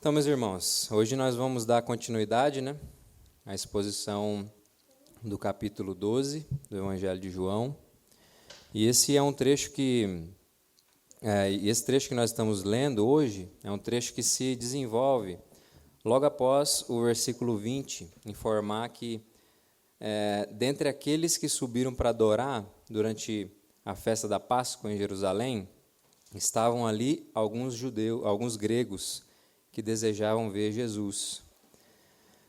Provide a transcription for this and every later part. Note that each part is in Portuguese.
Então, meus irmãos, hoje nós vamos dar continuidade, à exposição do capítulo 12 do Evangelho de João. E esse é um trecho esse trecho que nós estamos lendo hoje é um trecho que se desenvolve logo após o versículo 20, informar que dentre aqueles que subiram para adorar durante a festa da Páscoa em Jerusalém, estavam ali alguns gregos que desejavam ver Jesus.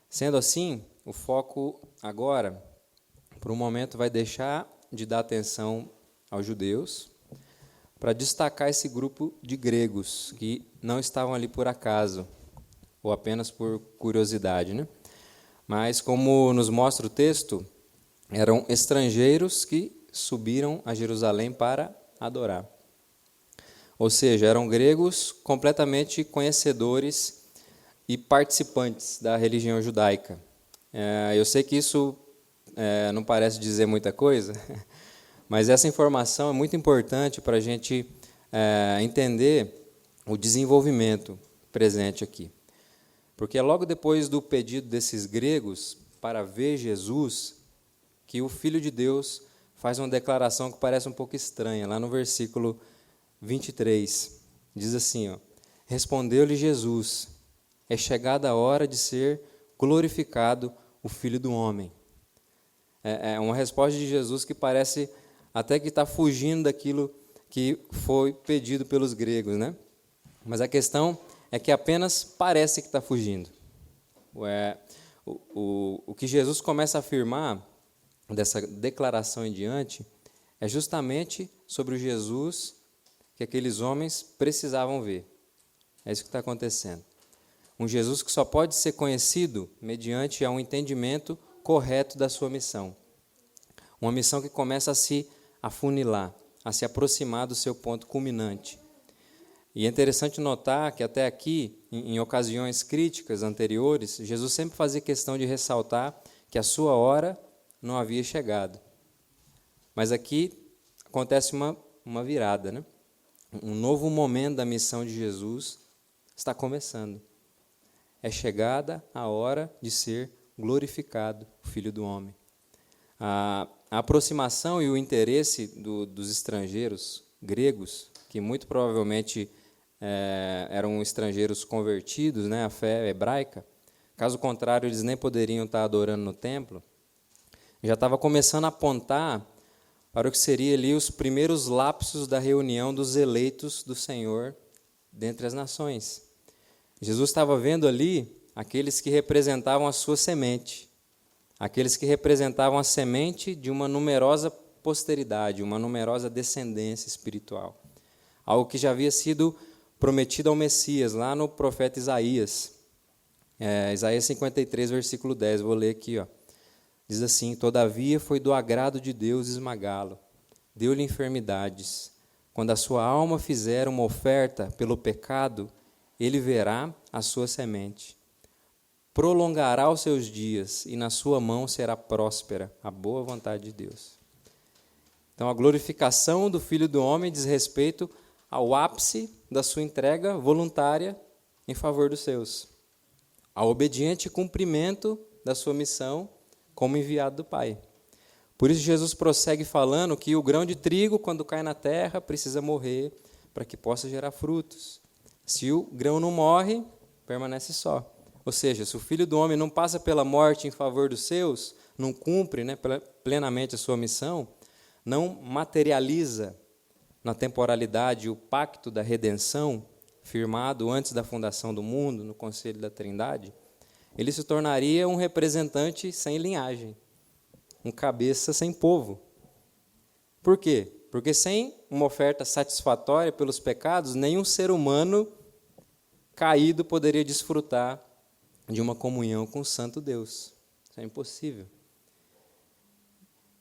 Sendo assim, o foco agora, por um momento, vai deixar de dar atenção aos judeus para destacar esse grupo de gregos que não estavam ali por acaso ou apenas por curiosidade, Mas, como nos mostra o texto, eram estrangeiros que subiram a Jerusalém para adorar. Ou seja, eram gregos completamente conhecedores e participantes da religião judaica. Eu sei que isso não parece dizer muita coisa, mas essa informação é muito importante para a gente entender o desenvolvimento presente aqui. Porque é logo depois do pedido desses gregos para ver Jesus que o Filho de Deus faz uma declaração que parece um pouco estranha. Lá no versículo 23, diz assim, respondeu-lhe Jesus, é chegada a hora de ser glorificado o Filho do Homem. É uma resposta de Jesus que parece até que está fugindo daquilo que foi pedido pelos gregos, Mas a questão é que apenas parece que está fugindo. O que Jesus começa a afirmar dessa declaração em diante é justamente sobre o Jesus que aqueles homens precisavam ver. É isso que está acontecendo. Um Jesus que só pode ser conhecido mediante um entendimento correto da sua missão. Uma missão que começa a se afunilar, a se aproximar do seu ponto culminante. E é interessante notar que até aqui, em ocasiões críticas anteriores, Jesus sempre fazia questão de ressaltar que a sua hora não havia chegado. Mas aqui acontece uma virada, Um novo momento da missão de Jesus está começando. É chegada a hora de ser glorificado o Filho do Homem. A aproximação e o interesse dos estrangeiros gregos, que muito provavelmente eram estrangeiros convertidos à fé hebraica, caso contrário, eles nem poderiam estar adorando no templo, já estava começando a apontar para o que seria ali os primeiros lapsos da reunião dos eleitos do Senhor dentre as nações. Jesus estava vendo ali aqueles que representavam a sua semente, aqueles que representavam a semente de uma numerosa posteridade, uma numerosa descendência espiritual. Algo que já havia sido prometido ao Messias, lá no profeta Isaías. Isaías 53, versículo 10, vou ler aqui, Diz assim, todavia foi do agrado de Deus esmagá-lo, deu-lhe enfermidades. Quando a sua alma fizer uma oferta pelo pecado, ele verá a sua semente. Prolongará os seus dias, e na sua mão será próspera a boa vontade de Deus. Então, a glorificação do Filho do Homem diz respeito ao ápice da sua entrega voluntária em favor dos seus, ao obediente cumprimento da sua missão como enviado do Pai. Por isso Jesus prossegue falando que o grão de trigo, quando cai na terra, precisa morrer para que possa gerar frutos. Se o grão não morre, permanece só. Ou seja, se o Filho do Homem não passa pela morte em favor dos seus, não cumpre plenamente a sua missão, não materializa na temporalidade o pacto da redenção, firmado antes da fundação do mundo, no Conselho da Trindade, ele se tornaria um representante sem linhagem, um cabeça sem povo. Por quê? Porque sem uma oferta satisfatória pelos pecados, nenhum ser humano caído poderia desfrutar de uma comunhão com o Santo Deus. Isso é impossível.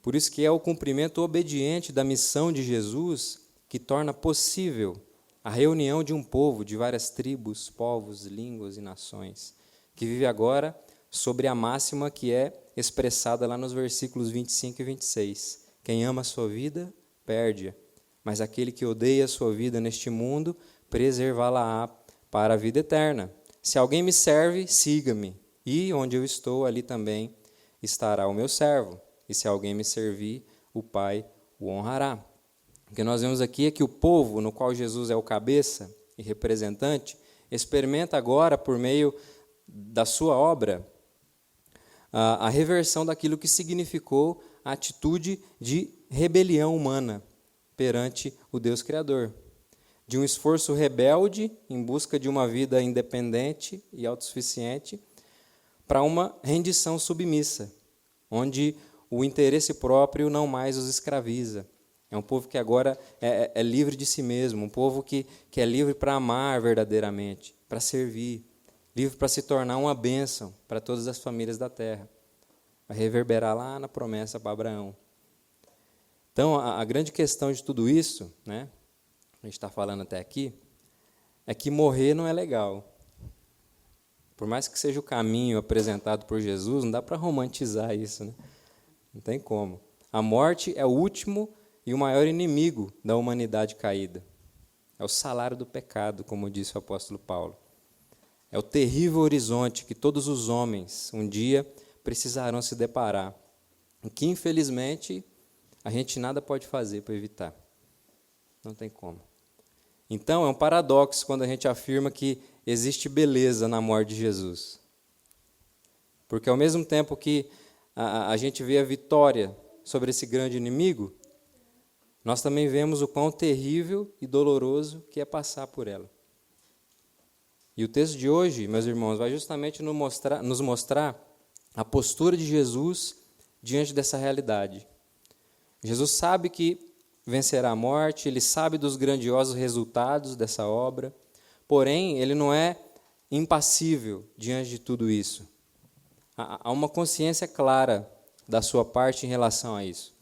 Por isso que é o cumprimento obediente da missão de Jesus que torna possível a reunião de um povo de várias tribos, povos, línguas e nações, que vive agora sobre a máxima que é expressada lá nos versículos 25 e 26. Quem ama a sua vida, perde-a, mas aquele que odeia a sua vida neste mundo, preservá-la-á para a vida eterna. Se alguém me serve, siga-me, e onde eu estou, ali também estará o meu servo. E se alguém me servir, o Pai o honrará. O que nós vemos aqui é que o povo, no qual Jesus é o cabeça e representante, experimenta agora, por meio da sua obra, a reversão daquilo que significou a atitude de rebelião humana perante o Deus Criador. De um esforço rebelde em busca de uma vida independente e autossuficiente para uma rendição submissa, onde o interesse próprio não mais os escraviza. É um povo que agora é livre de si mesmo, um povo que é livre para amar verdadeiramente, para servir, livre para se tornar uma bênção para todas as famílias da terra. Vai reverberar lá na promessa para Abraão. Então, a grande questão de tudo isso, né, a gente está falando até aqui, é que morrer não é legal. Por mais que seja o caminho apresentado por Jesus, não dá para romantizar isso, né? Não tem como. A morte é o último e o maior inimigo da humanidade caída. É o salário do pecado, como disse o apóstolo Paulo. É o terrível horizonte que todos os homens um dia precisarão se deparar, e que, infelizmente, a gente nada pode fazer para evitar. Não tem como. Então, é um paradoxo quando a gente afirma que existe beleza na morte de Jesus. Porque, ao mesmo tempo que a gente vê a vitória sobre esse grande inimigo, nós também vemos o quão terrível e doloroso que é passar por ela. E o texto de hoje, meus irmãos, vai justamente nos mostrar a postura de Jesus diante dessa realidade. Jesus sabe que vencerá a morte, ele sabe dos grandiosos resultados dessa obra, porém, ele não é impassível diante de tudo isso. Há uma consciência clara da sua parte em relação a isso.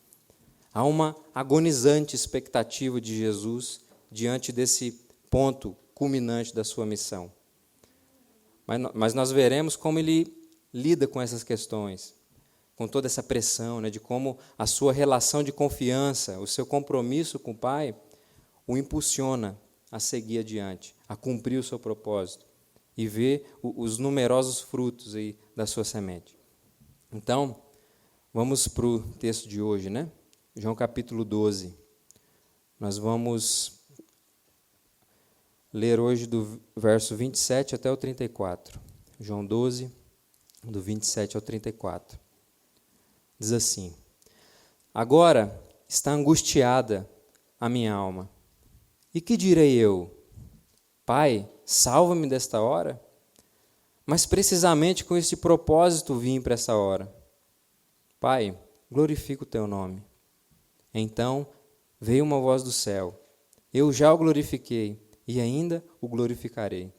Há uma agonizante expectativa de Jesus diante desse ponto culminante da sua missão. Mas nós veremos como ele lida com essas questões, com toda essa pressão, né, de como a sua relação de confiança, o seu compromisso com o Pai, o impulsiona a seguir adiante, a cumprir o seu propósito e ver os numerosos frutos aí da sua semente. Então, vamos para o texto de hoje, né? João capítulo 12. Nós vamos ler hoje do verso 27 até o 34. João 12, do 27 ao 34. Diz assim: Agora está angustiada a minha alma. E que direi eu? Pai, salva-me desta hora? Mas precisamente com este propósito vim para essa hora. Pai, glorifica o teu nome. Então veio uma voz do céu. Eu já o glorifiquei e ainda o glorificarei.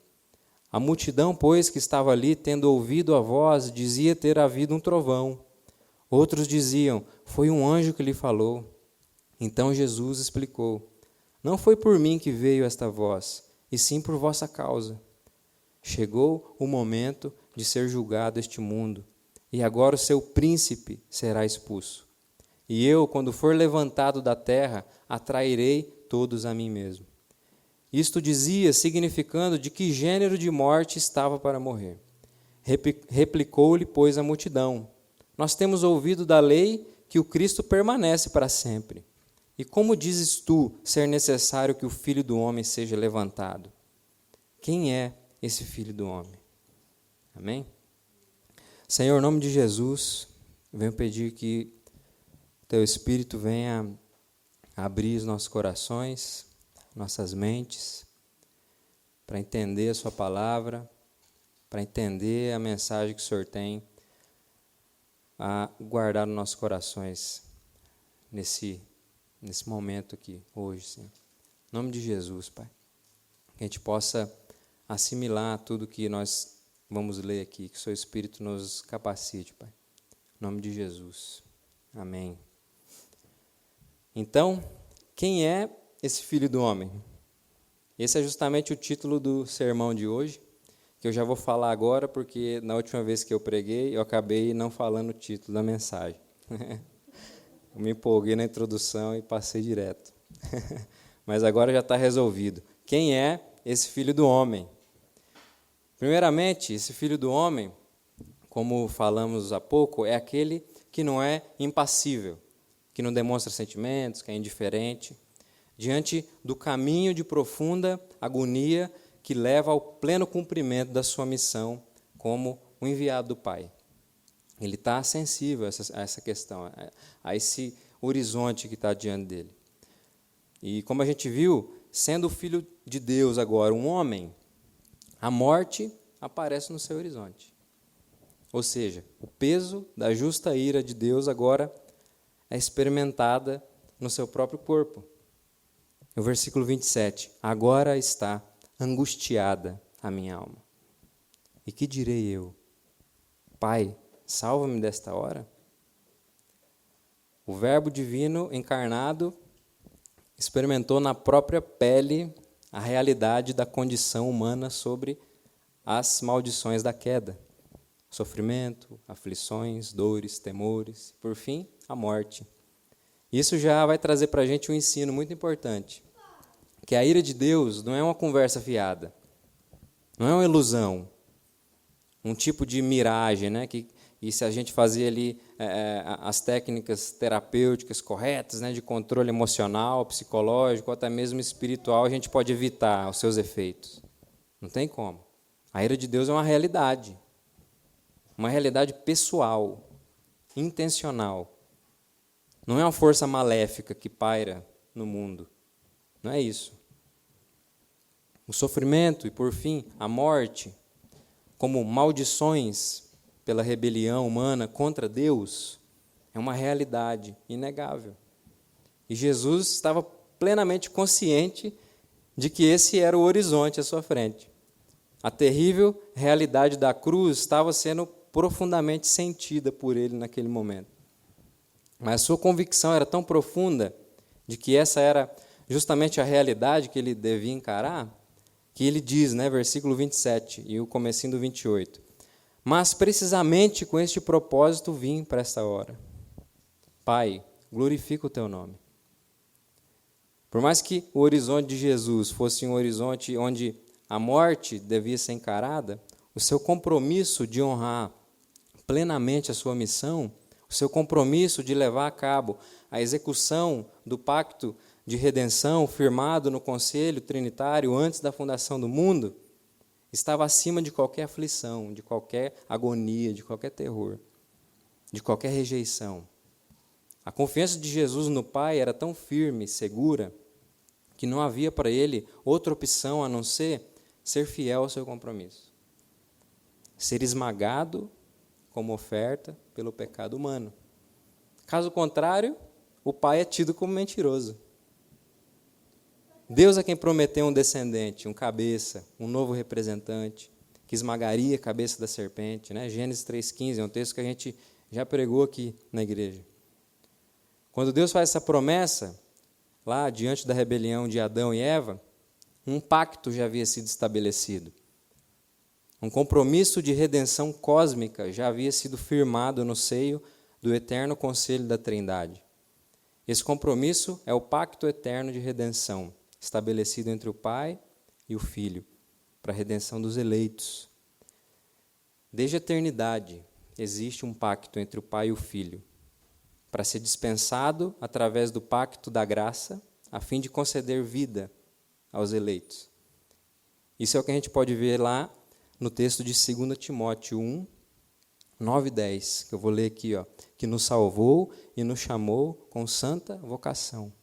A multidão, pois, que estava ali, tendo ouvido a voz, dizia ter havido um trovão. Outros diziam, foi um anjo que lhe falou. Então Jesus explicou, não foi por mim que veio esta voz, e sim por vossa causa. Chegou o momento de ser julgado este mundo, e agora o seu príncipe será expulso. E eu, quando for levantado da terra, atrairei todos a mim mesmo. Isto dizia, significando de que gênero de morte estava para morrer. Replicou-lhe, pois, a multidão, nós temos ouvido da lei que o Cristo permanece para sempre. E como dizes tu ser necessário que o Filho do Homem seja levantado? Quem é esse Filho do Homem? Amém? Senhor, em nome de Jesus, venho pedir que Teu Espírito venha abrir os nossos corações, nossas mentes, para entender a Sua palavra, para entender a mensagem que o Senhor tem a guardar nos nossos corações nesse momento aqui, hoje, Senhor. Em nome de Jesus, Pai. Que a gente possa assimilar tudo que nós vamos ler aqui, que o Seu Espírito nos capacite, Pai. Em nome de Jesus. Amém. Então, quem é esse Filho do Homem? Esse é justamente o título do sermão de hoje, que eu já vou falar agora, porque na última vez que eu preguei, eu acabei não falando o título da mensagem. Eu me empolguei na introdução e passei direto. Mas agora já está resolvido. Quem é esse Filho do Homem? Em Primeiramente, esse filho do homem, como falamos há pouco, é aquele que não é impassível, que não demonstra sentimentos, que é indiferente, diante do caminho de profunda agonia que leva ao pleno cumprimento da sua missão como o enviado do Pai. Ele está sensível a essa questão, a esse horizonte que está diante dele. E como a gente viu, sendo o Filho de Deus agora um homem, a morte aparece no seu horizonte. Ou seja, o peso da justa ira de Deus agora é experimentada no seu próprio corpo. No versículo 27, agora está angustiada a minha alma. E que direi eu? Pai, salva-me desta hora? O Verbo divino encarnado experimentou na própria pele a realidade da condição humana sobre as maldições da queda. Sofrimento, aflições, dores, temores, por fim, a morte. Isso já vai trazer para a gente um ensino muito importante, que a ira de Deus não é uma conversa fiada, não é uma ilusão, um tipo de miragem, né? E se a gente fazer ali as técnicas terapêuticas corretas, né, de controle emocional, psicológico, ou até mesmo espiritual, a gente pode evitar os seus efeitos. Não tem como. A ira de Deus é uma realidade pessoal, intencional. Não é uma força maléfica que paira no mundo. Não é isso. O sofrimento e, por fim, a morte, como maldições pela rebelião humana contra Deus, é uma realidade inegável. E Jesus estava plenamente consciente de que esse era o horizonte à sua frente. A terrível realidade da cruz estava sendo profundamente sentida por ele naquele momento. Mas a sua convicção era tão profunda de que essa era justamente a realidade que ele devia encarar, que ele diz, né, versículo 27 e o comecinho do 28, mas precisamente com este propósito vim para esta hora. Pai, glorifica o teu nome. Por mais que o horizonte de Jesus fosse um horizonte onde a morte devia ser encarada, o seu compromisso de honrar plenamente a sua missão, o seu compromisso de levar a cabo a execução do pacto de redenção firmado no Conselho Trinitário antes da fundação do mundo, estava acima de qualquer aflição, de qualquer agonia, de qualquer terror, de qualquer rejeição. A confiança de Jesus no Pai era tão firme e segura que não havia para ele outra opção a não ser fiel ao seu compromisso. Ser esmagado como oferta pelo pecado humano. Caso contrário, o Pai é tido como mentiroso. Deus é quem prometeu um descendente, um cabeça, um novo representante, que esmagaria a cabeça da serpente. Né? Gênesis 3,15 é um texto que a gente já pregou aqui na igreja. Quando Deus faz essa promessa, lá diante da rebelião de Adão e Eva, um pacto já havia sido estabelecido. Um compromisso de redenção cósmica já havia sido firmado no seio do eterno conselho da Trindade. Esse compromisso é o pacto eterno de redenção, estabelecido entre o Pai e o Filho, para a redenção dos eleitos. Desde a eternidade, existe um pacto entre o Pai e o Filho, para ser dispensado através do pacto da graça, a fim de conceder vida aos eleitos. Isso é o que a gente pode ver lá no texto de 2 Timóteo 1, 9 e 10, que eu vou ler aqui, que nos salvou e nos chamou com santa vocação,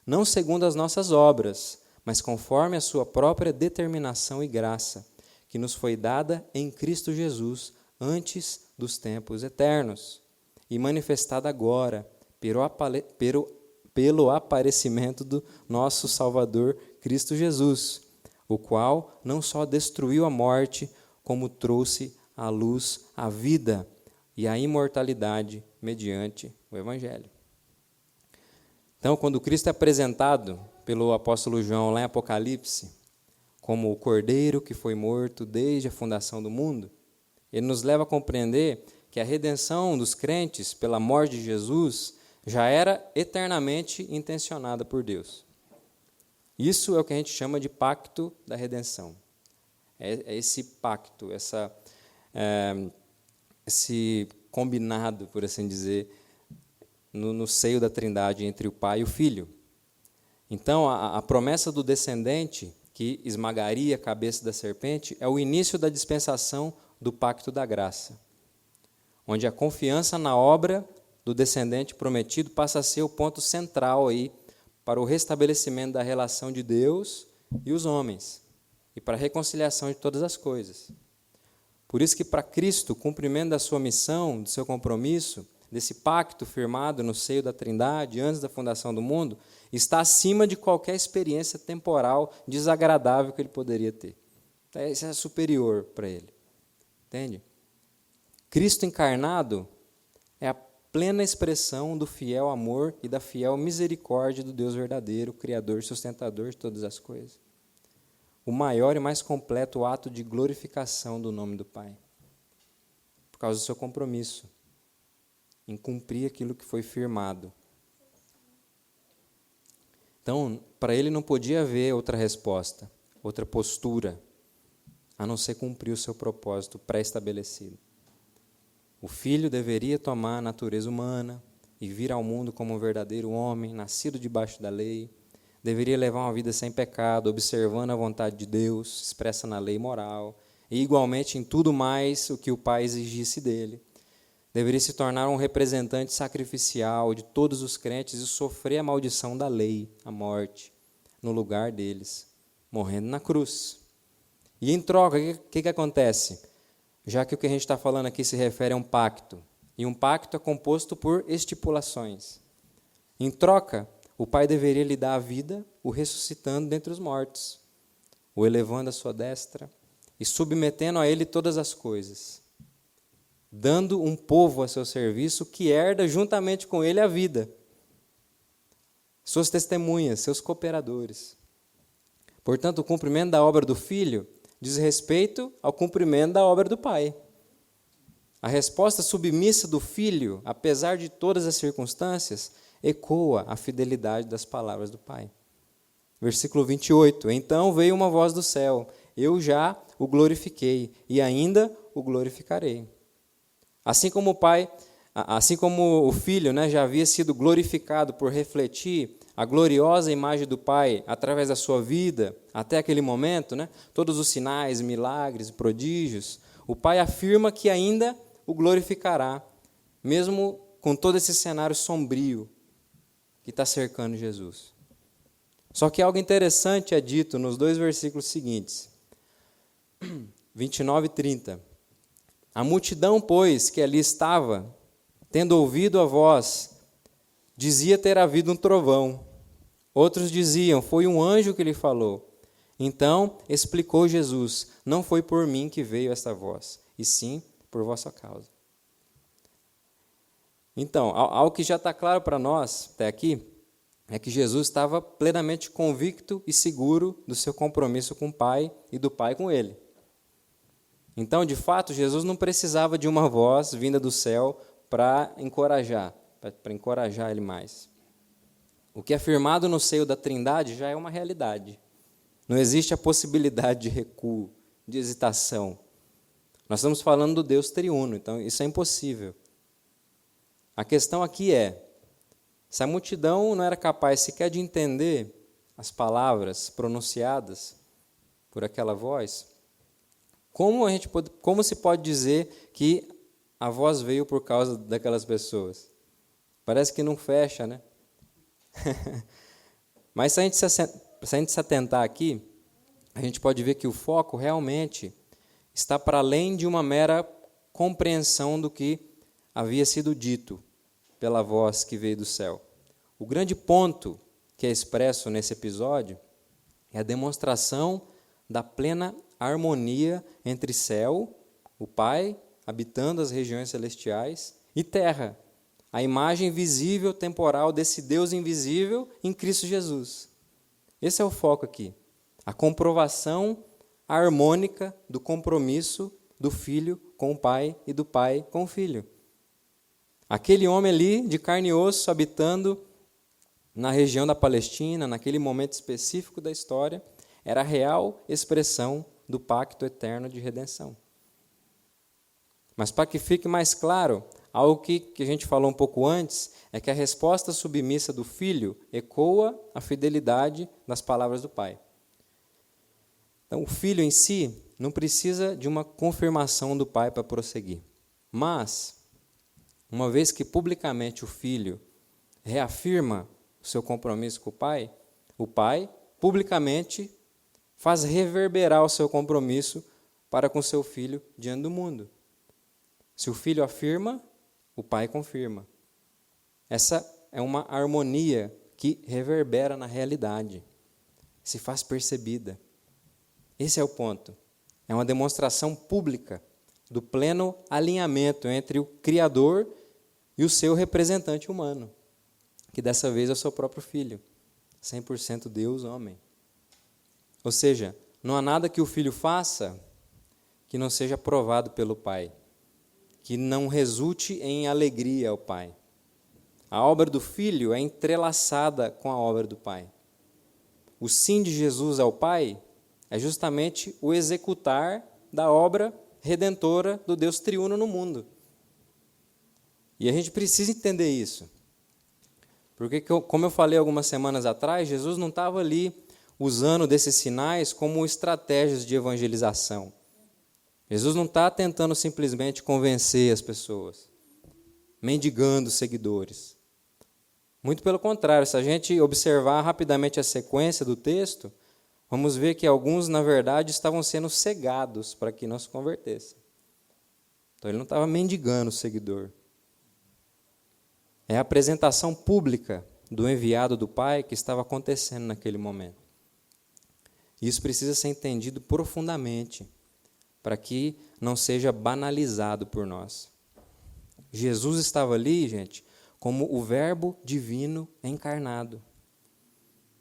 não segundo as nossas obras, mas conforme a sua própria determinação e graça, que nos foi dada em Cristo Jesus antes dos tempos eternos, e manifestada agora pelo aparecimento do nosso Salvador Cristo Jesus, o qual não só destruiu a morte, como trouxe à luz a vida e a imortalidade mediante o Evangelho. Então, quando Cristo é apresentado pelo apóstolo João lá em Apocalipse, como o Cordeiro que foi morto desde a fundação do mundo, ele nos leva a compreender que a redenção dos crentes pela morte de Jesus já era eternamente intencionada por Deus. Isso é o que a gente chama de pacto da redenção. É esse pacto, esse combinado, por assim dizer, no seio da Trindade entre o Pai e o Filho. Então, a promessa do descendente, que esmagaria a cabeça da serpente, é o início da dispensação do pacto da graça, onde a confiança na obra do descendente prometido passa a ser o ponto central aí para o restabelecimento da relação de Deus e os homens, e para a reconciliação de todas as coisas. Por isso que para Cristo, o cumprimento da sua missão, do seu compromisso, desse pacto firmado no seio da Trindade, antes da fundação do mundo, está acima de qualquer experiência temporal desagradável que ele poderia ter. Isso é superior para ele. Entende? Cristo encarnado é a plena expressão do fiel amor e da fiel misericórdia do Deus verdadeiro, Criador e sustentador de todas as coisas. O maior e mais completo ato de glorificação do nome do Pai, por causa do seu compromisso em cumprir aquilo que foi firmado. Então, para ele não podia haver outra resposta, outra postura, a não ser cumprir o seu propósito pré-estabelecido. O Filho deveria tomar a natureza humana e vir ao mundo como um verdadeiro homem, nascido debaixo da lei. Deveria levar uma vida sem pecado, observando a vontade de Deus, expressa na lei moral, e igualmente em tudo mais o que o Pai exigisse dele. Deveria se tornar um representante sacrificial de todos os crentes e sofrer a maldição da lei, a morte, no lugar deles, morrendo na cruz. E em troca, o que acontece? Já que o que a gente está falando aqui se refere a um pacto, e um pacto é composto por estipulações. Em troca, o Pai deveria lhe dar a vida, o ressuscitando dentre os mortos, o elevando à sua destra e submetendo a ele todas as coisas, dando um povo a seu serviço que herda juntamente com ele a vida, suas testemunhas, seus cooperadores. Portanto, o cumprimento da obra do Filho diz respeito ao cumprimento da obra do Pai. A resposta submissa do Filho, apesar de todas as circunstâncias, ecoa a fidelidade das palavras do Pai. Versículo 28. Então veio uma voz do céu, eu já o glorifiquei e ainda o glorificarei. Assim como o Filho, já havia sido glorificado por refletir a gloriosa imagem do Pai através da sua vida, até aquele momento, todos os sinais, milagres e prodígios, o Pai afirma que ainda o glorificará, mesmo com todo esse cenário sombrio que está cercando Jesus. Só que algo interessante é dito nos 2 versículos seguintes, 29 e 30. A multidão, pois, que ali estava, tendo ouvido a voz, dizia ter havido um trovão. Outros diziam, foi um anjo que lhe falou. Então explicou Jesus, não foi por mim que veio esta voz, e sim por vossa causa. Então, algo que já está claro para nós até aqui, é que Jesus estava plenamente convicto e seguro do seu compromisso com o Pai e do Pai com ele. Então, de fato, Jesus não precisava de uma voz vinda do céu para encorajar ele mais. O que é firmado no seio da Trindade já é uma realidade. Não existe a possibilidade de recuo, de hesitação. Nós estamos falando do Deus triuno, então isso é impossível. A questão aqui é, se a multidão não era capaz sequer de entender as palavras pronunciadas por aquela voz, como se pode dizer que a voz veio por causa daquelas pessoas? Parece que não fecha, né? Mas se a gente se atentar aqui, a gente pode ver que o foco realmente está para além de uma mera compreensão do que havia sido dito pela voz que veio do céu. O grande ponto que é expresso nesse episódio é a demonstração da plena harmonia entre céu, o Pai, habitando as regiões celestiais, e terra, a imagem visível, temporal desse Deus invisível em Cristo Jesus. Esse é o foco aqui. A comprovação harmônica do compromisso do Filho com o Pai e do Pai com o Filho. Aquele homem ali, de carne e osso, habitando na região da Palestina, naquele momento específico da história, era a real expressão do pacto eterno de redenção. Mas para que fique mais claro, algo que a gente falou um pouco antes, é que a resposta submissa do filho ecoa a fidelidade das palavras do pai. Então, o filho em si não precisa de uma confirmação do pai para prosseguir. Mas, uma vez que publicamente o filho reafirma o seu compromisso com o pai publicamente faz reverberar o seu compromisso para com seu filho diante do mundo. Se o filho afirma, o pai confirma. Essa é uma harmonia que reverbera na realidade, se faz percebida. Esse é o ponto. É uma demonstração pública do pleno alinhamento entre o Criador e o seu representante humano, que dessa vez é o seu próprio filho, 100% Deus, homem. Ou seja, não há nada que o filho faça que não seja aprovado pelo pai, que não resulte em alegria ao pai. A obra do filho é entrelaçada com a obra do pai. O sim de Jesus ao pai é justamente o executar da obra redentora do Deus triuno no mundo. E a gente precisa entender isso. Porque, como eu falei algumas semanas atrás, Jesus não estava ali usando desses sinais como estratégias de evangelização. Jesus não está tentando simplesmente convencer as pessoas, mendigando seguidores. Muito pelo contrário, se a gente observar rapidamente a sequência do texto, vamos ver que alguns, na verdade, estavam sendo cegados para que não se convertessem. Então, ele não estava mendigando o seguidor. É a apresentação pública do enviado do Pai que estava acontecendo naquele momento. Isso precisa ser entendido profundamente, para que não seja banalizado por nós. Jesus estava ali, gente, como o Verbo divino encarnado,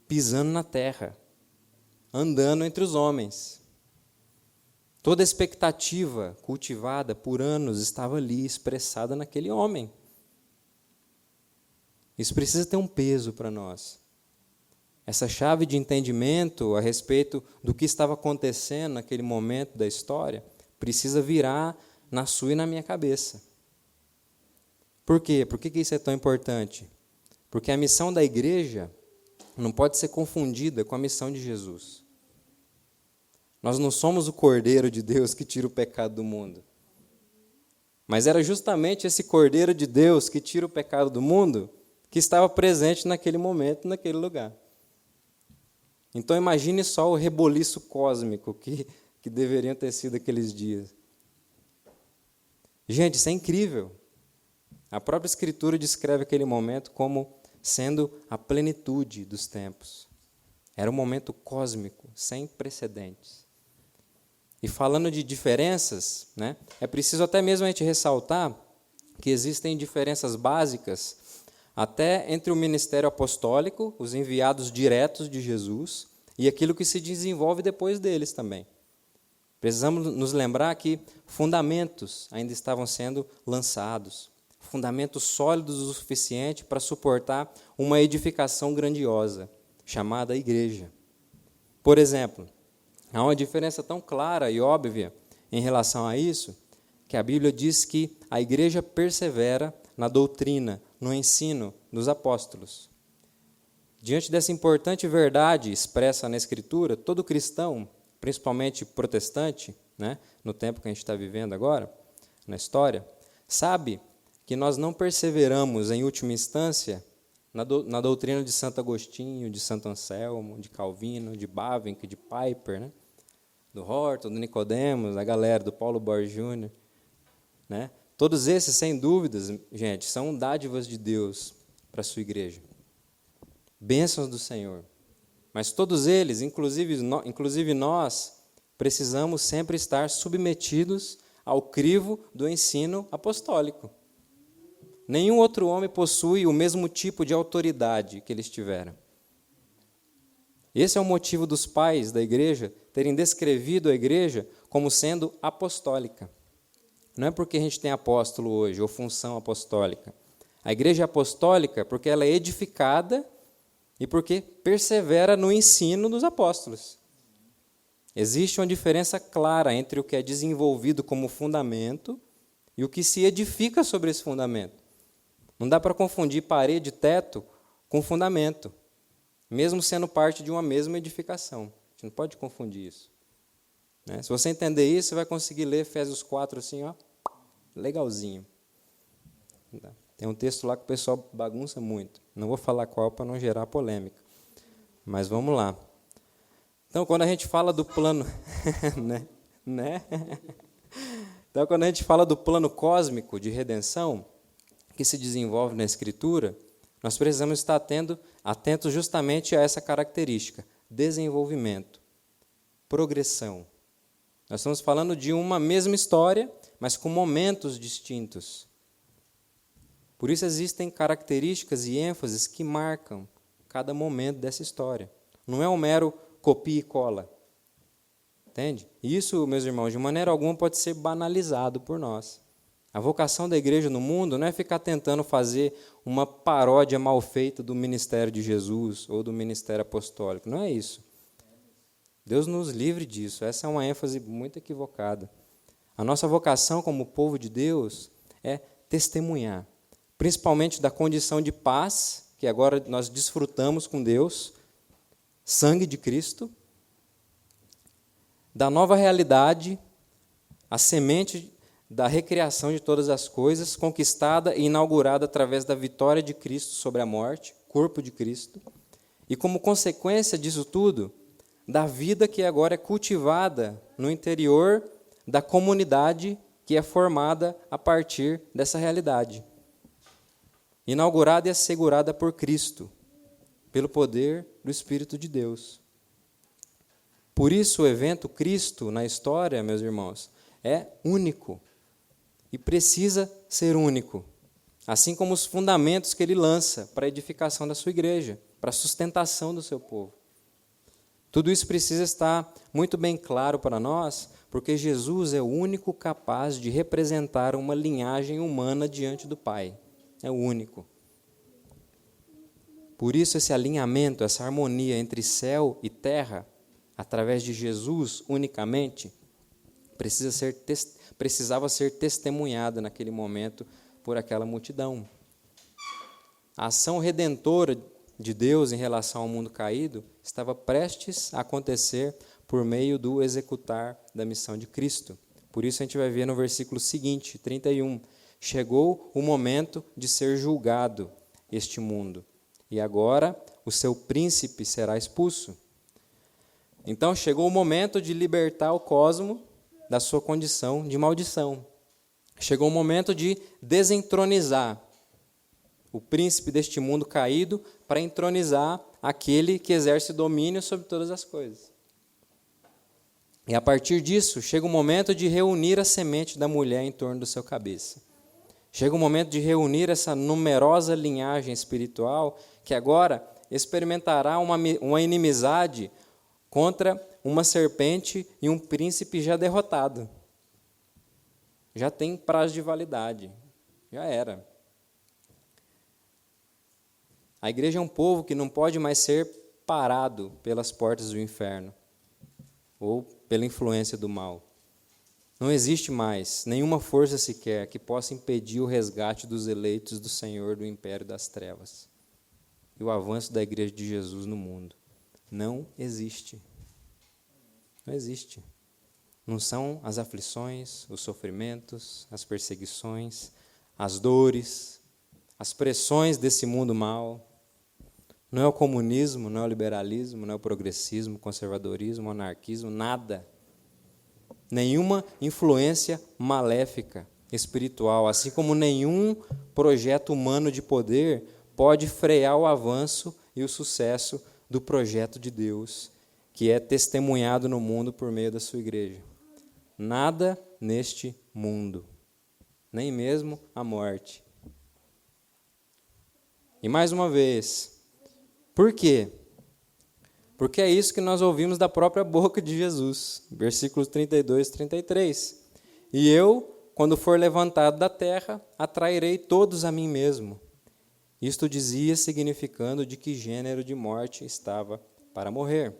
pisando na terra, andando entre os homens. Toda a expectativa cultivada por anos estava ali, expressada naquele homem. Isso precisa ter um peso para nós. Essa chave de entendimento a respeito do que estava acontecendo naquele momento da história precisa virar na sua e na minha cabeça. Por quê? Por que isso é tão importante? Porque a missão da igreja não pode ser confundida com a missão de Jesus. Nós não somos o Cordeiro de Deus que tira o pecado do mundo. Mas era justamente esse Cordeiro de Deus que tira o pecado do mundo que estava presente naquele momento, naquele lugar. Então imagine só o reboliço cósmico que deveriam ter sido aqueles dias. Gente, isso é incrível. A própria Escritura descreve aquele momento como sendo a plenitude dos tempos. Era um momento cósmico, sem precedentes. E falando de diferenças, né, é preciso até mesmo a gente ressaltar que existem diferenças básicas até entre o ministério apostólico, os enviados diretos de Jesus, e aquilo que se desenvolve depois deles também. Precisamos nos lembrar que fundamentos ainda estavam sendo lançados, fundamentos sólidos o suficiente para suportar uma edificação grandiosa, chamada igreja. Por exemplo, há uma diferença tão clara e óbvia em relação a isso, que a Bíblia diz que a igreja persevera na doutrina, no ensino dos apóstolos. Diante dessa importante verdade expressa na Escritura, todo cristão, principalmente protestante, né, no tempo que a gente está vivendo agora, na história, sabe que nós não perseveramos, em última instância, na doutrina de Santo Agostinho, de Santo Anselmo, de Calvino, de Bavinck, de Piper, né, do Horton, do Nicodemos, da galera, do Paulo Borges Jr., né? Todos esses, sem dúvidas, gente, são dádivas de Deus para a sua igreja. Bênçãos do Senhor. Mas todos eles, inclusive nós, precisamos sempre estar submetidos ao crivo do ensino apostólico. Nenhum outro homem possui o mesmo tipo de autoridade que eles tiveram. Esse é o motivo dos pais da igreja terem descrevido a igreja como sendo apostólica. Não é porque a gente tem apóstolo hoje, ou função apostólica. A igreja é apostólica porque ela é edificada e porque persevera no ensino dos apóstolos. Existe uma diferença clara entre o que é desenvolvido como fundamento e o que se edifica sobre esse fundamento. Não dá para confundir parede e teto com fundamento, mesmo sendo parte de uma mesma edificação. A gente não pode confundir isso. Né? Se você entender isso, você vai conseguir ler Efésios 4 assim, ó, legalzinho. Tem um texto lá que o pessoal bagunça muito. Não vou falar qual para não gerar polêmica. Mas vamos lá. Então, quando a gente fala do plano... né? Então, quando a gente fala do plano cósmico de redenção, que se desenvolve na Escritura, nós precisamos estar atentos justamente a essa característica: desenvolvimento, progressão. Nós estamos falando de uma mesma história, mas com momentos distintos. Por isso existem características e ênfases que marcam cada momento dessa história. Não é um mero copia e cola. Entende? Isso, meus irmãos, de maneira alguma pode ser banalizado por nós. A vocação da igreja no mundo não é ficar tentando fazer uma paródia mal feita do ministério de Jesus ou do ministério apostólico. Não é isso. Deus nos livre disso. Essa é uma ênfase muito equivocada. A nossa vocação como povo de Deus é testemunhar, principalmente da condição de paz, que agora nós desfrutamos com Deus, sangue de Cristo, da nova realidade, a semente da recriação de todas as coisas, conquistada e inaugurada através da vitória de Cristo sobre a morte, corpo de Cristo, e como consequência disso tudo, da vida que agora é cultivada no interior da comunidade que é formada a partir dessa realidade, inaugurada e assegurada por Cristo, pelo poder do Espírito de Deus. Por isso, o evento Cristo na história, meus irmãos, é único e precisa ser único, assim como os fundamentos que ele lança para a edificação da sua igreja, para a sustentação do seu povo. Tudo isso precisa estar muito bem claro para nós, porque Jesus é o único capaz de representar uma linhagem humana diante do Pai. É o único. Por isso, esse alinhamento, essa harmonia entre céu e terra, através de Jesus unicamente, precisava ser testemunhada naquele momento por aquela multidão. A ação redentora de Deus em relação ao mundo caído estava prestes a acontecer por meio do executar da missão de Cristo. Por isso a gente vai ver no versículo seguinte, 31, chegou o momento de ser julgado este mundo, e agora o seu príncipe será expulso. Então chegou o momento de libertar o cosmo da sua condição de maldição. Chegou o momento de desentronizar o príncipe deste mundo caído para entronizar aquele que exerce domínio sobre todas as coisas. E a partir disso, chega o momento de reunir a semente da mulher em torno do seu cabeça. Chega o momento de reunir essa numerosa linhagem espiritual que agora experimentará uma inimizade contra uma serpente e um príncipe já derrotado. Já tem prazo de validade. Já era. A igreja é um povo que não pode mais ser parado pelas portas do inferno ou pela influência do mal. Não existe mais nenhuma força sequer que possa impedir o resgate dos eleitos do Senhor do império das trevas e o avanço da igreja de Jesus no mundo. Não existe. Não existe. Não são as aflições, os sofrimentos, as perseguições, as dores, as pressões desse mundo mal. Não é o comunismo, não é o liberalismo, não é o progressismo, conservadorismo, anarquismo, nada. Nenhuma influência maléfica, espiritual, assim como nenhum projeto humano de poder pode frear o avanço e o sucesso do projeto de Deus, que é testemunhado no mundo por meio da sua igreja. Nada neste mundo, nem mesmo a morte. E mais uma vez, por quê? Porque é isso que nós ouvimos da própria boca de Jesus, versículos 32 e 33. E eu, quando for levantado da terra, atrairei todos a mim mesmo. Isto dizia, significando de que gênero de morte estava para morrer.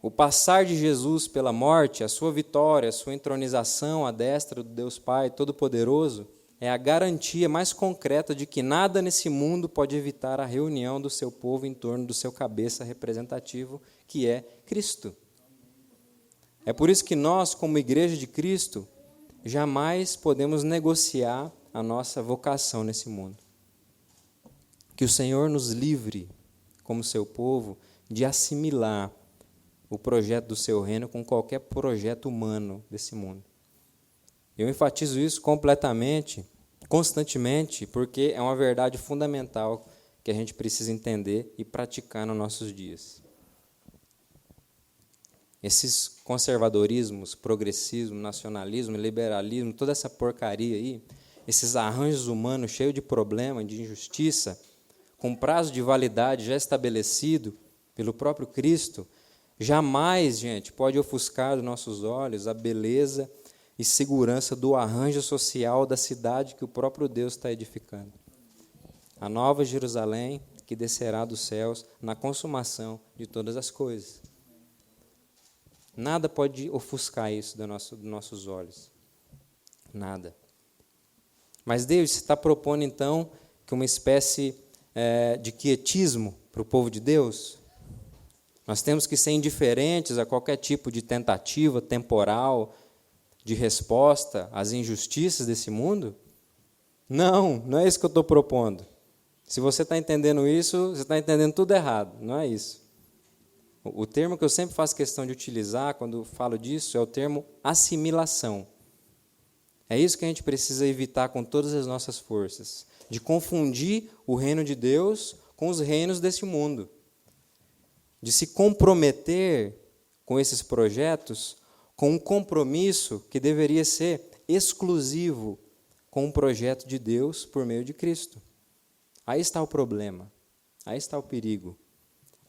O passar de Jesus pela morte, a sua vitória, a sua entronização à destra do Deus Pai Todo-Poderoso, é a garantia mais concreta de que nada nesse mundo pode evitar a reunião do seu povo em torno do seu cabeça representativo, que é Cristo. É por isso que nós, como Igreja de Cristo, jamais podemos negociar a nossa vocação nesse mundo. Que o Senhor nos livre, como seu povo, de assimilar o projeto do seu reino com qualquer projeto humano desse mundo. Eu enfatizo isso completamente, constantemente, porque é uma verdade fundamental que a gente precisa entender e praticar nos nossos dias. Esses conservadorismos, progressismo, nacionalismo, liberalismo, toda essa porcaria aí, esses arranjos humanos cheios de problema, de injustiça, com prazo de validade já estabelecido pelo próprio Cristo, jamais, gente, pode ofuscar dos nossos olhos a beleza e segurança do arranjo social da cidade que o próprio Deus está edificando. A nova Jerusalém que descerá dos céus na consumação de todas as coisas. Nada pode ofuscar isso dos nossos olhos. Nada. Mas Deus está propondo, então, que uma espécie de quietismo para o povo de Deus. Nós temos que ser indiferentes a qualquer tipo de tentativa temporal de resposta às injustiças desse mundo? Não é isso que eu estou propondo. Se você está entendendo isso, você está entendendo tudo errado. Não é isso. O termo que eu sempre faço questão de utilizar quando falo disso é o termo assimilação. É isso que a gente precisa evitar com todas as nossas forças, de confundir o reino de Deus com os reinos desse mundo, de se comprometer com esses projetos com um compromisso que deveria ser exclusivo com o projeto de Deus por meio de Cristo. Aí está o problema, aí está o perigo.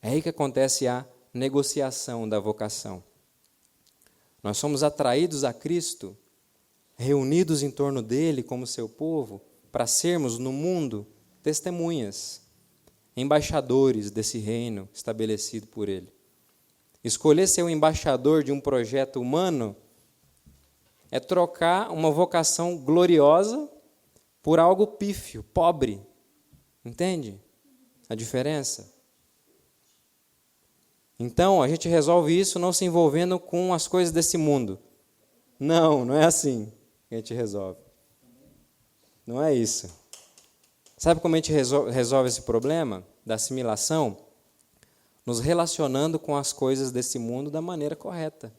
É aí que acontece a negociação da vocação. Nós somos atraídos a Cristo, reunidos em torno dele como seu povo, para sermos no mundo testemunhas, embaixadores desse reino estabelecido por ele. Escolher ser o embaixador de um projeto humano é trocar uma vocação gloriosa por algo pífio, pobre. Entende a diferença? Então, a gente resolve isso não se envolvendo com as coisas desse mundo. Não é assim que a gente resolve. Não é isso. Sabe como a gente resolve esse problema da assimilação? Nos relacionando com as coisas desse mundo da maneira correta.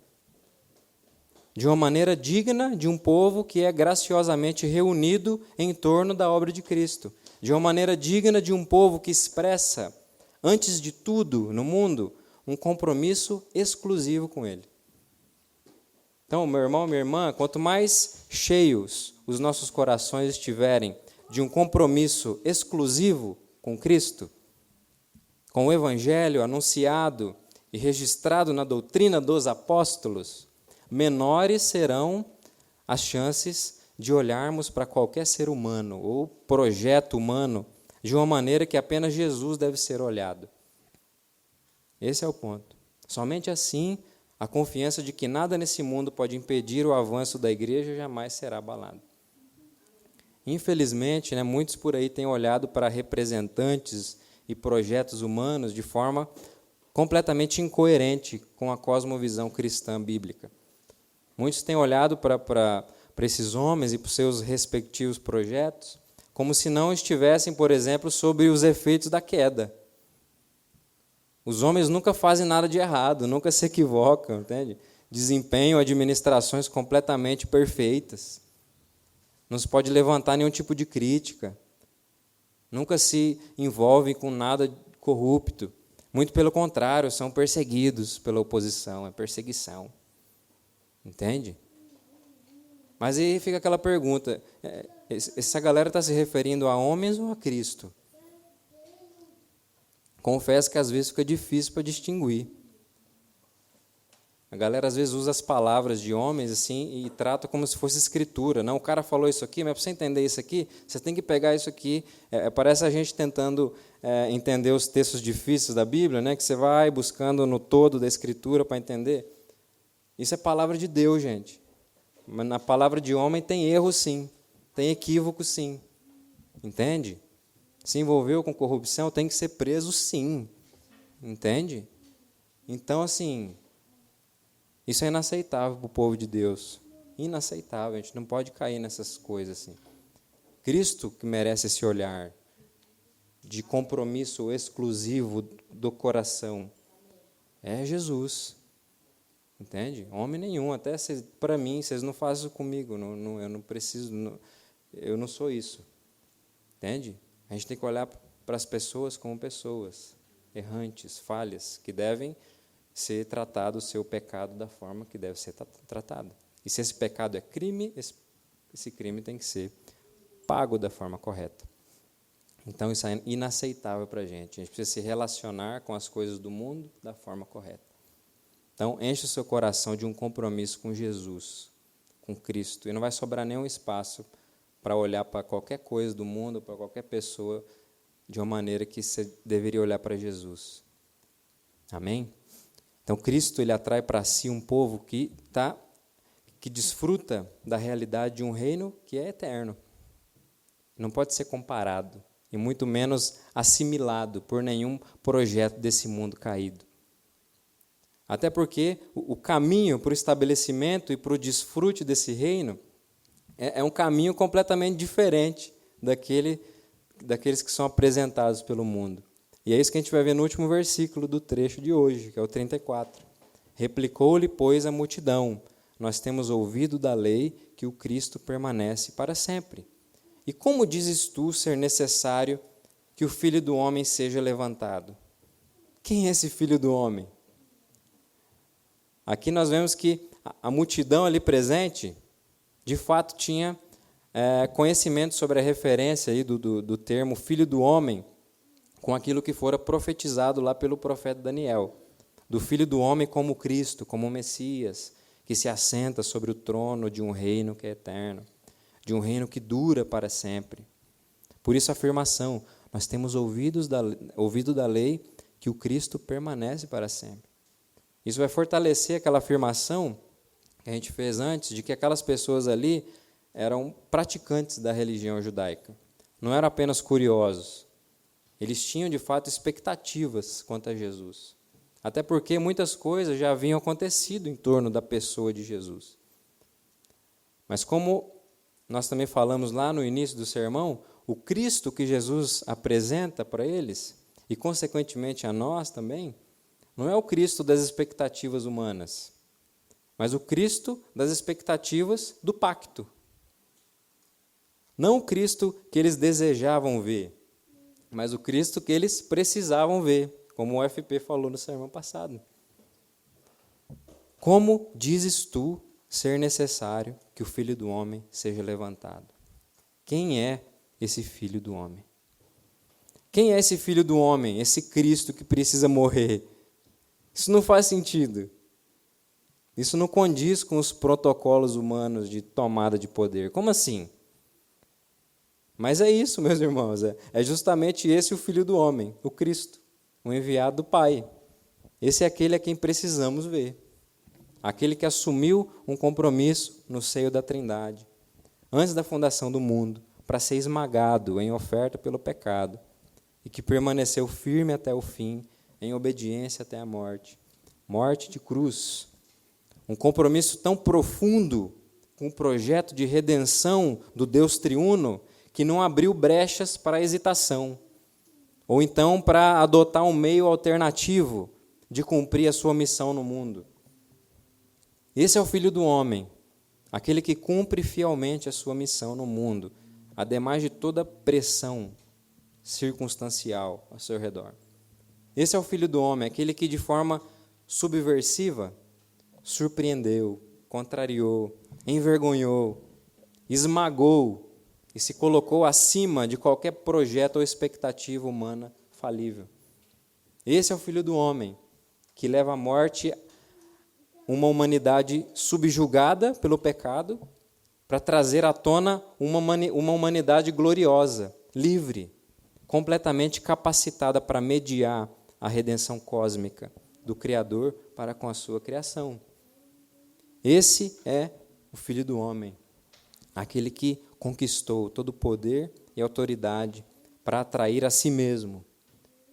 De uma maneira digna de um povo que é graciosamente reunido em torno da obra de Cristo. De uma maneira digna de um povo que expressa, antes de tudo no mundo, um compromisso exclusivo com Ele. Então, meu irmão, minha irmã, quanto mais cheios os nossos corações estiverem de um compromisso exclusivo com Cristo, com o Evangelho anunciado e registrado na doutrina dos apóstolos, menores serão as chances de olharmos para qualquer ser humano ou projeto humano de uma maneira que apenas Jesus deve ser olhado. Esse é o ponto. Somente assim, a confiança de que nada nesse mundo pode impedir o avanço da igreja jamais será abalada. Infelizmente, muitos por aí têm olhado para representantes e projetos humanos de forma completamente incoerente com a cosmovisão cristã bíblica. Muitos têm olhado para esses homens e para os seus respectivos projetos como se não estivessem, por exemplo, sobre os efeitos da queda. Os homens nunca fazem nada de errado, nunca se equivocam, entende? Desempenham administrações completamente perfeitas. Não se pode levantar nenhum tipo de crítica. Nunca se envolvem com nada corrupto. Muito pelo contrário, são perseguidos pela oposição, é perseguição. Entende? Mas aí fica aquela pergunta, essa galera está se referindo a homens ou a Cristo? Confesso que às vezes fica difícil para distinguir. A galera às vezes usa as palavras de homens assim e trata como se fosse escritura. Não, o cara falou isso aqui, mas para você entender isso aqui, você tem que pegar isso aqui. Parece a gente tentando entender os textos difíceis da Bíblia, né? Que você vai buscando no todo da escritura para entender. Isso é palavra de Deus, gente. Mas na palavra de homem tem erro, sim. Tem equívoco, sim. Entende? Se envolveu com corrupção, tem que ser preso, sim. Entende? Então, assim, isso é inaceitável para o povo de Deus. Inaceitável, a gente não pode cair nessas coisas assim. Cristo que merece esse olhar de compromisso exclusivo do coração é Jesus. Entende? Homem nenhum, até para mim, vocês não fazem isso comigo, eu não preciso, eu não sou isso. Entende? A gente tem que olhar para as pessoas como pessoas, errantes, falhas, que devem ser tratado o seu pecado da forma que deve ser tratado. E se esse pecado é crime, esse crime tem que ser pago da forma correta. Então, isso é inaceitável para a gente. A gente precisa se relacionar com as coisas do mundo da forma correta. Então, enche o seu coração de um compromisso com Jesus, com Cristo, e não vai sobrar nenhum espaço para olhar para qualquer coisa do mundo, para qualquer pessoa, de uma maneira que você deveria olhar para Jesus. Amém? Então, Cristo ele atrai para si um povo que desfruta da realidade de um reino que é eterno. Não pode ser comparado, e muito menos assimilado por nenhum projeto desse mundo caído. Até porque o caminho para o estabelecimento e para o desfrute desse reino é um caminho completamente diferente daqueles que são apresentados pelo mundo. E é isso que a gente vai ver no último versículo do trecho de hoje, que é o 34. Replicou-lhe, pois, a multidão: nós temos ouvido da lei que o Cristo permanece para sempre. E como dizes tu ser necessário que o Filho do Homem seja levantado? Quem é esse Filho do Homem? Aqui nós vemos que a multidão ali presente, de fato, tinha conhecimento sobre a referência aí do termo Filho do Homem, com aquilo que fora profetizado lá pelo profeta Daniel, do Filho do Homem como Cristo, como o Messias, que se assenta sobre o trono de um reino que é eterno, de um reino que dura para sempre. Por isso a afirmação: nós temos ouvido da lei que o Cristo permanece para sempre. Isso vai fortalecer aquela afirmação que a gente fez antes, de que aquelas pessoas ali eram praticantes da religião judaica. Não eram apenas curiosos. Eles tinham, de fato, expectativas quanto a Jesus. Até porque muitas coisas já haviam acontecido em torno da pessoa de Jesus. Mas como nós também falamos lá no início do sermão, o Cristo que Jesus apresenta para eles, e consequentemente a nós também, não é o Cristo das expectativas humanas, mas o Cristo das expectativas do pacto. Não o Cristo que eles desejavam ver, mas o Cristo que eles precisavam ver, como o FP falou no sermão passado. Como dizes tu ser necessário que o Filho do Homem seja levantado? Quem é esse Filho do Homem? Quem é esse Filho do Homem, esse Cristo que precisa morrer? Isso não faz sentido. Isso não condiz com os protocolos humanos de tomada de poder. Como assim? Mas é isso, meus irmãos. É justamente esse o Filho do Homem, o Cristo, o enviado do Pai. Esse é aquele a quem precisamos ver. Aquele que assumiu um compromisso no seio da Trindade, antes da fundação do mundo, para ser esmagado em oferta pelo pecado, e que permaneceu firme até o fim, em obediência até a morte. Morte de cruz. Um compromisso tão profundo com o projeto de redenção do Deus triuno que não abriu brechas para a hesitação, ou então para adotar um meio alternativo de cumprir a sua missão no mundo. Esse é o Filho do Homem, aquele que cumpre fielmente a sua missão no mundo, ademais de toda pressão circunstancial ao seu redor. Esse é o Filho do Homem, aquele que de forma subversiva surpreendeu, contrariou, envergonhou, esmagou e se colocou acima de qualquer projeto ou expectativa humana falível. Esse é o Filho do Homem, que leva a morte uma humanidade subjugada pelo pecado para trazer à tona uma humanidade gloriosa, livre, completamente capacitada para mediar a redenção cósmica do Criador para com a sua criação. Esse é o Filho do Homem, aquele que conquistou todo o poder e autoridade para atrair a si mesmo,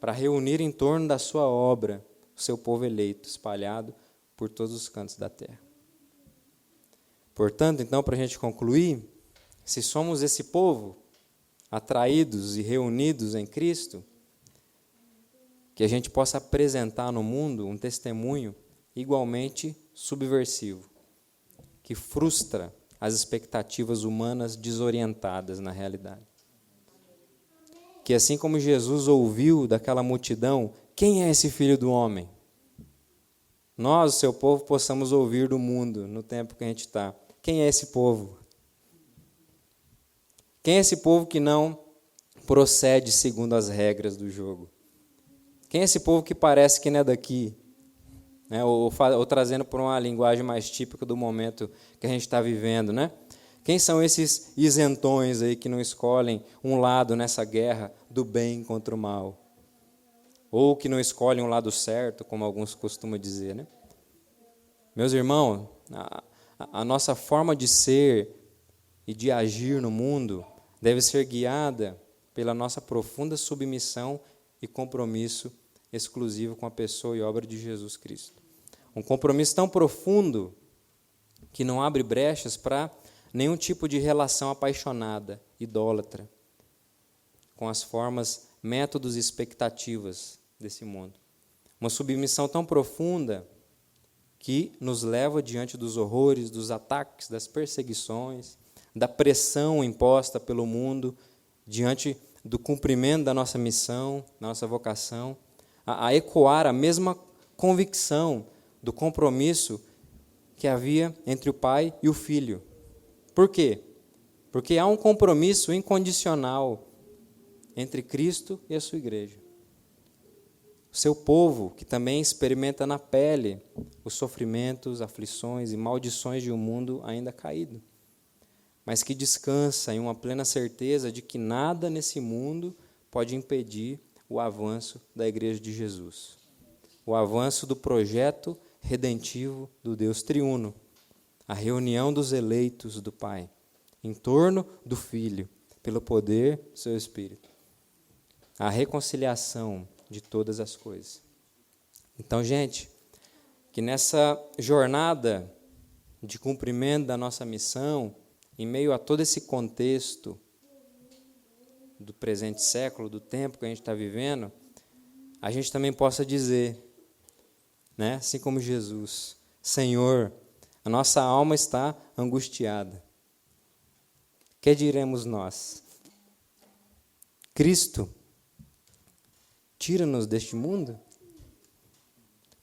para reunir em torno da sua obra o seu povo eleito, espalhado por todos os cantos da terra. Portanto, então, para a gente concluir, se somos esse povo, atraídos e reunidos em Cristo, que a gente possa apresentar no mundo um testemunho igualmente subversivo, que frustra as expectativas humanas desorientadas na realidade. Que assim como Jesus ouviu daquela multidão, quem é esse Filho do Homem? Nós, o seu povo, possamos ouvir do mundo no tempo que a gente está. Quem é esse povo? Quem é esse povo que não procede segundo as regras do jogo? Quem é esse povo que parece que não é daqui? Né? Ou trazendo por uma linguagem mais típica do momento que a gente está vivendo, né? Quem são esses isentões aí que não escolhem um lado nessa guerra do bem contra o mal? Ou que não escolhem um lado certo, como alguns costumam dizer, né? Meus irmãos, a nossa forma de ser e de agir no mundo deve ser guiada pela nossa profunda submissão e compromisso exclusivo com a pessoa e obra de Jesus Cristo. Um compromisso tão profundo que não abre brechas para nenhum tipo de relação apaixonada, idólatra, com as formas, métodos e expectativas desse mundo. Uma submissão tão profunda que nos leva diante dos horrores, dos ataques, das perseguições, da pressão imposta pelo mundo, diante do cumprimento da nossa missão, da nossa vocação, a ecoar a mesma convicção do compromisso que havia entre o Pai e o Filho. Por quê? Porque há um compromisso incondicional entre Cristo e a sua igreja. O seu povo, que também experimenta na pele os sofrimentos, aflições e maldições de um mundo ainda caído, mas que descansa em uma plena certeza de que nada nesse mundo pode impedir o avanço da igreja de Jesus, o avanço do projeto redentivo do Deus triuno, a reunião dos eleitos do Pai, em torno do Filho, pelo poder do seu Espírito, a reconciliação de todas as coisas. Então, gente, que nessa jornada de cumprimento da nossa missão, em meio a todo esse contexto do presente século, do tempo que a gente está vivendo, a gente também possa dizer, né, assim como Jesus: Senhor, a nossa alma está angustiada. Que diremos nós? Cristo, tira-nos deste mundo?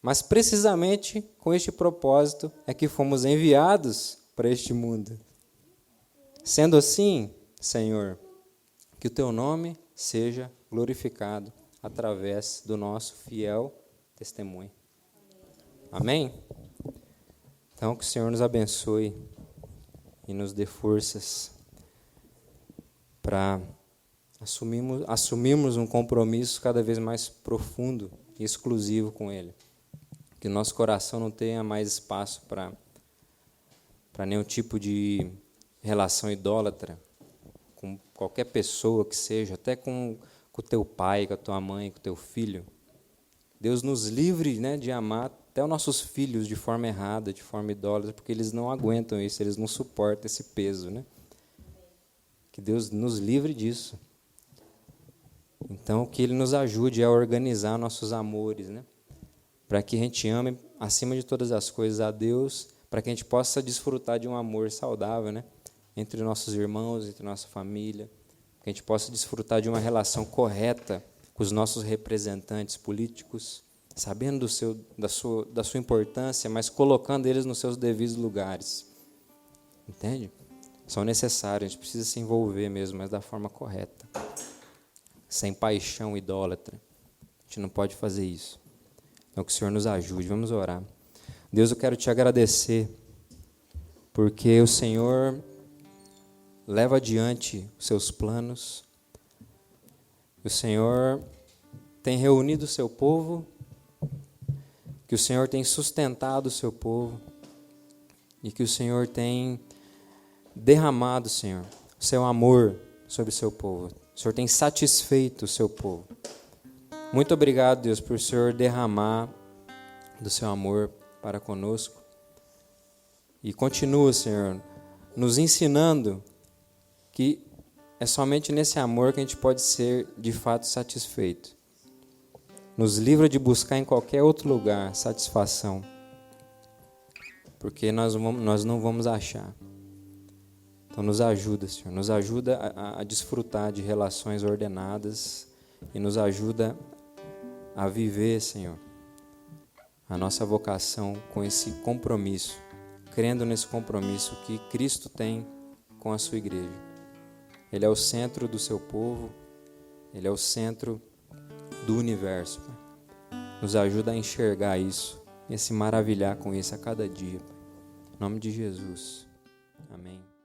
Mas precisamente com este propósito é que fomos enviados para este mundo. Sendo assim, Senhor, que o Teu nome seja glorificado através do nosso fiel testemunho. Amém? Então, que o Senhor nos abençoe e nos dê forças para assumirmos um compromisso cada vez mais profundo e exclusivo com Ele. Que o nosso coração não tenha mais espaço para nenhum tipo de relação idólatra com qualquer pessoa que seja, até com o teu pai, com a tua mãe, com o teu filho. Deus nos livre, né, de amar até os nossos filhos de forma errada, de forma idólatra, porque eles não aguentam isso, eles não suportam esse peso, né? Que Deus nos livre disso. Então, que Ele nos ajude a organizar nossos amores, né? Para que a gente ame, acima de todas as coisas, a Deus, para que a gente possa desfrutar de um amor saudável, né? Entre nossos irmãos, entre nossa família, que a gente possa desfrutar de uma relação correta com os nossos representantes políticos, sabendo da sua importância, mas colocando eles nos seus devidos lugares. Entende? São necessários, a gente precisa se envolver mesmo, mas da forma correta. Sem paixão idólatra. A gente não pode fazer isso. Então, que o Senhor nos ajude. Vamos orar. Deus, eu quero te agradecer, porque o Senhor leva adiante os seus planos, o Senhor tem reunido o seu povo, que o Senhor tem sustentado o seu povo, e que o Senhor tem derramado, Senhor, o seu amor sobre o seu povo. O Senhor tem satisfeito o seu povo. Muito obrigado, Deus, por o Senhor derramar do seu amor para conosco. E continua, Senhor, nos ensinando que é somente nesse amor que a gente pode ser de fato satisfeito. Nos livra de buscar em qualquer outro lugar satisfação, porque nós não vamos achar. Então nos ajuda, Senhor, nos ajuda a desfrutar de relações ordenadas e nos ajuda a viver, Senhor, a nossa vocação com esse compromisso, crendo nesse compromisso que Cristo tem com a sua igreja. Ele é o centro do seu povo, Ele é o centro do universo. Pai. Nos ajuda a enxergar isso e a se maravilhar com isso a cada dia. Pai. Em nome de Jesus. Amém.